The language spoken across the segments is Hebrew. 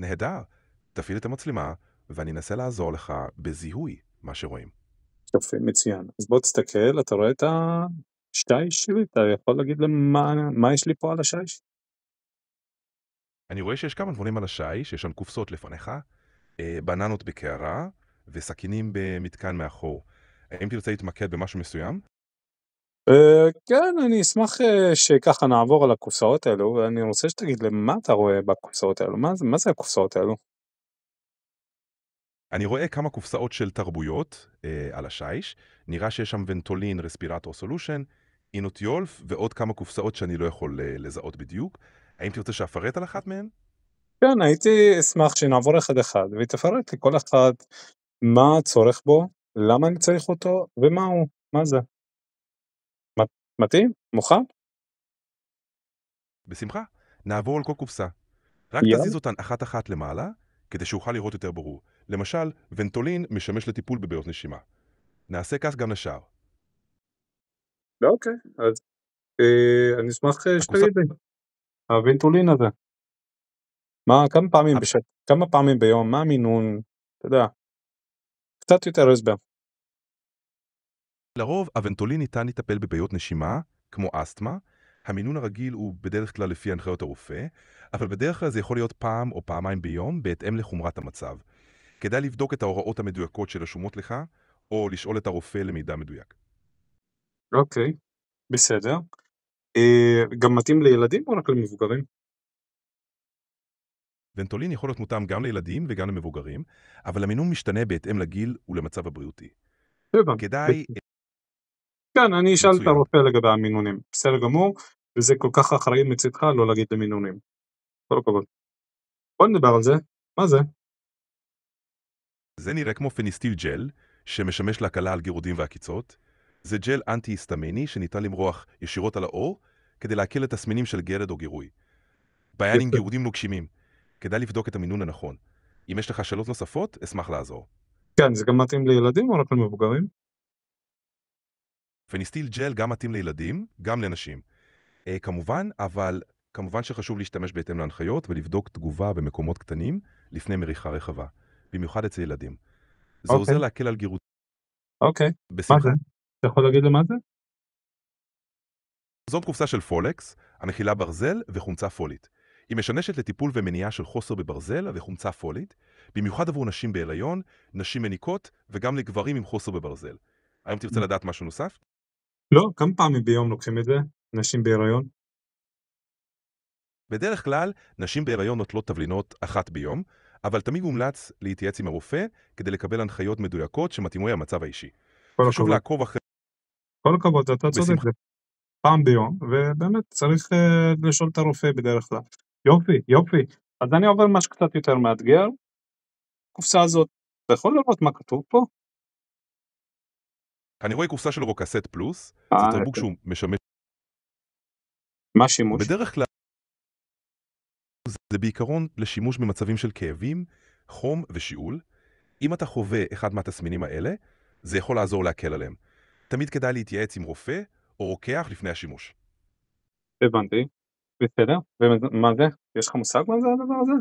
נהדר. תפעיל את המצלמה, ואני אנסה לעזור לך בזיהוי מה שרואים. יופי, מצוין. אז בוא תסתכל, אתה רואה את השיש שלי? אתה יכול להגיד מה יש לי פה על השיש? אני רואה שיש כמה דברים על השיש, יש שם קופסות לפניך, בננות בקערה, וסכינים במתקן מאחור. האם תרצה להתמקד במשהו מסוים? כן, אני אשמח שככה נעבור על הקופסאות האלו, ואני רוצה שתגיד לי מה אתה רואה בקופסאות האלו, מה זה הקופסאות האלו? אני רואה כמה קופסאות של תרבויות על השיש, נראה שיש שם ונטולין רספירטור סולושן, אינוטיולף ועוד כמה קופסאות שאני לא יכול לזהות בדיוק. האם תרצה שאפרט על אחת מהן? כן, הייתי אשמח שנעבור אחד אחד, ותפרט לי כל אחד מה הצורך בו, למה אני צריך אותו, ומה הוא, מה זה. מתאים? מוכן? בשמחה, נעבור על כל קופסה. רק יאללה. תזיז אותן אחת-אחת למעלה, כדי שאוכל לראות יותר ברור. למשל, ונטולין משמש לטיפול בבעיות נשימה. נעשה כך גם לשאר. אוקיי, אז אני אשמח הקופסה שתגיד לי, הוונטולין הזה, כמה פעמים ביום, מה המינון, אתה יודע, קצת יותר הסבר. לרוב, הוונטולין ניתן לטפל בבעיות נשימה, כמו אסתמה. המינון הרגיל הוא בדרך כלל לפי הנחיות הרופא, אבל בדרך כלל זה יכול להיות פעם או פעמיים ביום, בהתאם לחומרת המצב. כדאי לבדוק את ההוראות המדויקות שרשומות לך, או לשאול את הרופא למידע מדויק. אוקיי, בסדר. גם מתאים לילדים או רק למבוגרים? ונטולין יכול להיות מותאם גם לילדים וגם למבוגרים, אבל המינון משתנה בהתאם לגיל ולמצב הבריאותי. הבנתי. כדאי, כן, אני אשאל את מצוין. הרופא לגבי המינונים, בסדר גמור, וזה כל כך אחראי מצדך לא להגיד למינונים. כל הכבוד. בוא נדבר על זה, מה זה? זה נראה כמו פניסטיל ג'ל, שמשמש להקלה על גירודים ועקיצות. זה ג'ל אנטי-היסטמיני שניתן למרוח ישירות על האור, כדי להקל את תסמינים של גרד או גירוי. בעיה עם יפה. גירודים נוקשימים. כדאי לבדוק את המינון הנכון. אם יש לך שאלות נוספות, אשמח לעזור. כן, זה גם מתאים לילדים או רק למבוגרים? פניסטיל ג'ל גם מתאים לילדים, גם לנשים. כמובן, אבל כמובן שחשוב להשתמש בהתאם להנחיות ולבדוק תגובה במקומות קטנים לפני מריחה רחבה. במיוחד אצל ילדים. זה אוקיי, עוזר להקל על גירודים. אוקיי. מה זה? בשמחה. אתה יכול להגיד לי מה זה? זאת קופסה של פולקס, המכילה ברזל וחומצה פולית. היא משמשת לטיפול ומניעה של חוסר בברזל וחומצה פולית, במיוחד עבור נשים בהיריון, נשים מניקות וגם לגברים עם חוסר בברזל. היום תרצה לדעת משהו נוסף? לא, כמה פעמים ביום לוקחים את זה? נשים בהיריון? בדרך כלל, נשים בהיריון נוטלות תבלינות אחת ביום, אבל תמיד מומלץ להתייעץ עם הרופא כדי לקבל הנחיות מדויקות שמתאימו למצב האישי. כל חשוב הכבוד. לעקוב אחרי כל הכבוד, אתה צודק, בשמחה. זה פעם ביום, ובאמת צריך לשאול את הרופא בדרך כלל. יופי, יופי. אז אני עובר משהו קצת יותר מאתגר. קופסה הזאת, אתה יכול לראות מה כתוב פה? אני רואה קופסה של רוקסט פלוס, זה תרבוק יפה. שהוא משמש מה השימוש? בדרך כלל. זה בעיקרון לשימוש במצבים של כאבים, חום ושיעול. אם אתה חווה אחד מהתסמינים האלה, זה יכול לעזור להקל עליהם. תמיד כדאי להתייעץ עם רופא או רוקח לפני השימוש. הבנתי. בסדר. ומה זה? יש לך מושג מה זה הדבר הזה?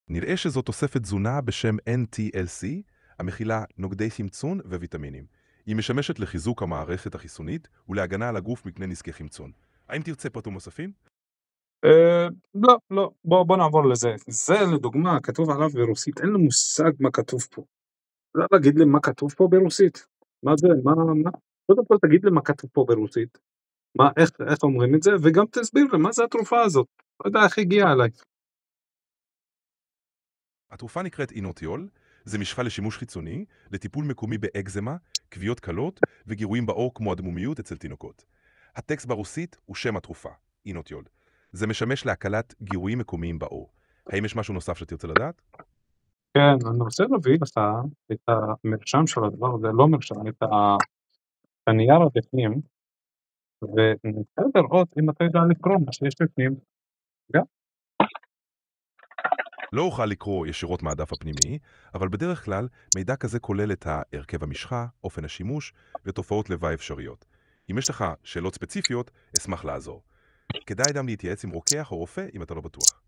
נראה שזו תוספת תזונה בשם NTLC, המכילה נוגדי חמצון וויטמינים. היא משמשת לחיזוק המערכת החיסונית ולהגנה על הגוף מפני נזקי חמצון. האם תרצה פרטים נוספים? לא, לא. בוא נעבור לזה. זה לדוגמה, כתוב עליו ברוסית. אין לי מושג מה כתוב פה. לא להגיד לי מה כתוב פה ברוסית. מה זה? מה? קודם כל תגיד לי מה כתוב פה ברוסית. איך אומרים את זה? וגם תסביר לי מה זה התרופה הזאת. לא יודע איך הגיעה אליי. התרופה נקראת אינוטיול, זה משחה לשימוש חיצוני, לטיפול מקומי באקזמה, כוויות קלות וגירויים בעור כמו הדמומיות אצל תינוקות. הטקסט ברוסית הוא שם התרופה, אינוטיול. זה משמש להקלת גירויים מקומיים בעור. האם יש משהו נוסף שתרצה לדעת? כן, אני רוצה להביא לך את המרשם של הדבר הזה, לא מרשם, את הנייר הבפנים, וננסה לראות אם אתה יודע לקרוא מה שיש בפנים. גם. לא אוכל לקרוא ישירות מהדף הפנימי, אבל בדרך כלל מידע כזה כולל את הרכב המשחה, אופן השימוש ותופעות לוואי אפשריות. אם יש לך שאלות ספציפיות, אשמח לעזור. כדאי גם להתייעץ עם רוקח או רופא אם אתה לא בטוח.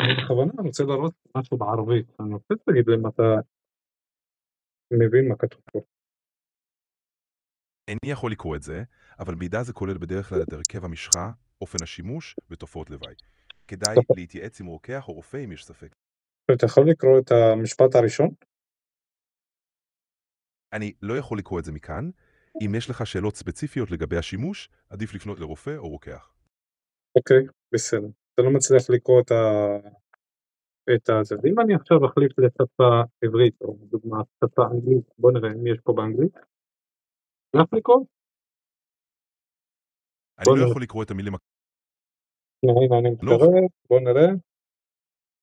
אני בכוונה רוצה לראות משהו בערבית, אני רוצה להגיד לי אם אתה מבין מה כתוב פה. איני יכול לקרוא את זה, אבל מידע זה כולל בדרך כלל את הרכב המשחה, אופן השימוש ותופעות לוואי. כדאי להתייעץ עם רוקח או רופא אם יש ספק. אתה יכול לקרוא את המשפט הראשון? אני לא יכול לקרוא את זה מכאן. אם יש לך שאלות ספציפיות לגבי השימוש, עדיף לפנות לרופא או רוקח. אוקיי, בסדר. אתה לא מצליח לקרוא את זה. אם אני עכשיו אחליף לשפה עברית, או דוגמה שפה אנגלית, בוא נראה אם יש פה באנגלית. צריך לקרוא? אני לא יכול לקרוא את המילים הנה אני נוח. מתקרב, בוא נראה.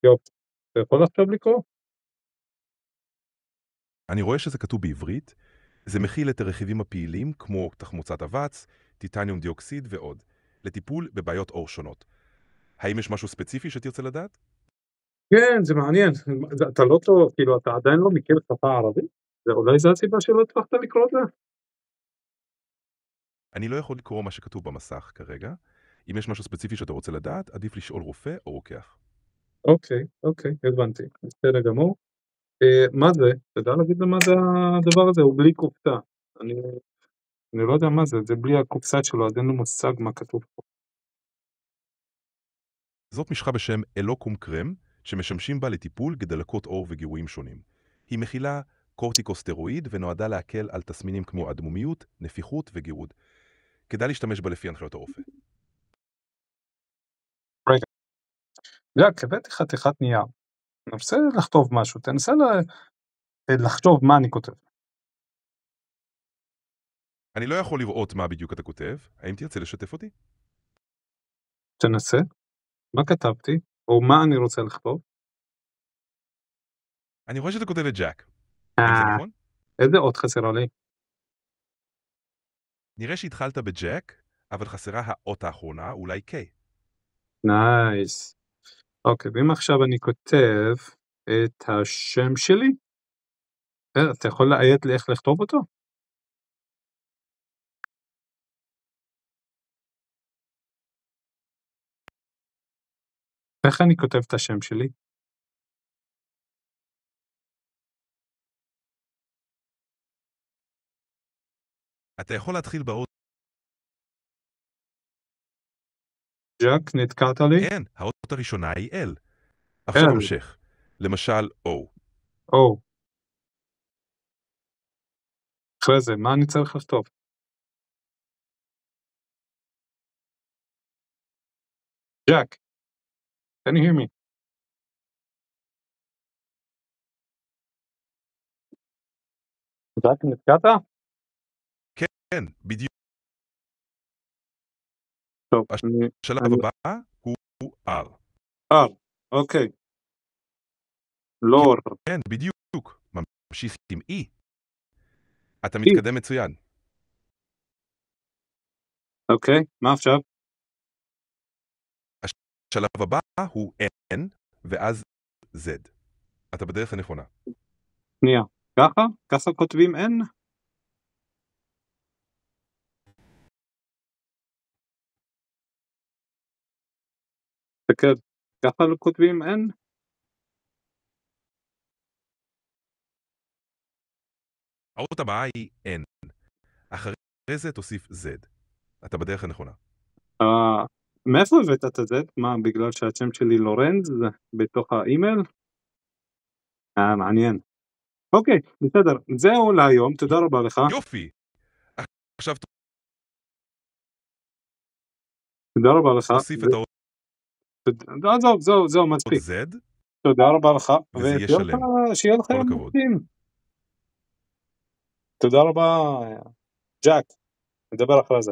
יופי. אתה יכול עכשיו לקרוא? אני רואה שזה כתוב בעברית. זה מכיל את הרכיבים הפעילים כמו תחמוצת אבץ, טיטניום דיוקסיד ועוד, לטיפול בבעיות עור שונות. האם יש משהו ספציפי שתרצה לדעת? כן, זה מעניין. אתה לא טוב, כאילו אתה עדיין לא מכיר שפה ערבית? אולי זו הסיבה שלא הצלחת לקרוא את זה? אני לא יכול לקרוא מה שכתוב במסך כרגע. אם יש משהו ספציפי שאתה רוצה לדעת, עדיף לשאול רופא או רוקח. אוקיי, הבנתי. בסדר גמור. מה זה? אתה יודע להגיד לי מה זה הדבר הזה? הוא בלי קופסה. אני לא יודע מה זה, זה בלי הקופסה שלו, אז אין לי מושג מה כתוב פה. זאת משחה בשם אלוקום קרם, שמשמשים בה לטיפול גדלקות עור וגירויים שונים. היא מכילה קורטיקוסטרואיד ונועדה להקל על תסמינים כמו אדמומיות, נפיחות וגירוד. כדאי להשתמש בה לפי הנחיות הרופא. רגע. הבאתי חתיכת נייר. אני רוצה לכתוב משהו, תנסה לחשוב מה אני כותב. אני לא יכול לראות מה בדיוק אתה כותב. האם תרצה לשתף אותי? תנסה. מה כתבתי? או מה אני רוצה לכתוב? אני רואה שאתה כותב את ג'ק. האם זה נכון? איזה אות חסרה לי? נראה שהתחלת בג'ק, אבל חסרה האות האחרונה, אולי K. נייס. אוקיי, ואם עכשיו אני כותב את השם שלי, אתה יכול להיית לי איך לכתוב אותו? איך אני כותב את השם שלי? אתה יכול להתחיל באות. ג'ק, נתקעת לי? כן, האות הראשונה היא L. עכשיו L. המשך. למשל O. O. אחרי זה, מה אני צריך לכתוב? ג'ק, can you hear me? ג'ק, נתקעת? כן, בדיוק. טוב, השלב הבא הוא R. אוקיי. לור. כן, בדיוק. ממשיך עם E. אתה מתקדם מצוין. אוקיי, מה עכשיו? השלב הבא הוא N, ואז Z. אתה בדרך הנכונה. שנייה. ככה כותבים N? תקד, ככה לא כותבים N? האות הבאה היא N. אחרי זה תוסיף Z. אתה בדרך הנכונה. מאיפה הבאת את זה? מה, בגלל שהשם שלי לורנז בתוך האימייל? מעניין. אוקיי, בסדר. זהו להיום, תודה רבה לך. יופי! עכשיו תודה רבה לך. תוסיף את האות זהו, מספיק. Z, תודה רבה לך. וזה יהיה שלם. שיהיה לך כל יום הכבוד. מקסים. תודה רבה, ג'ק. נדבר אחרי זה.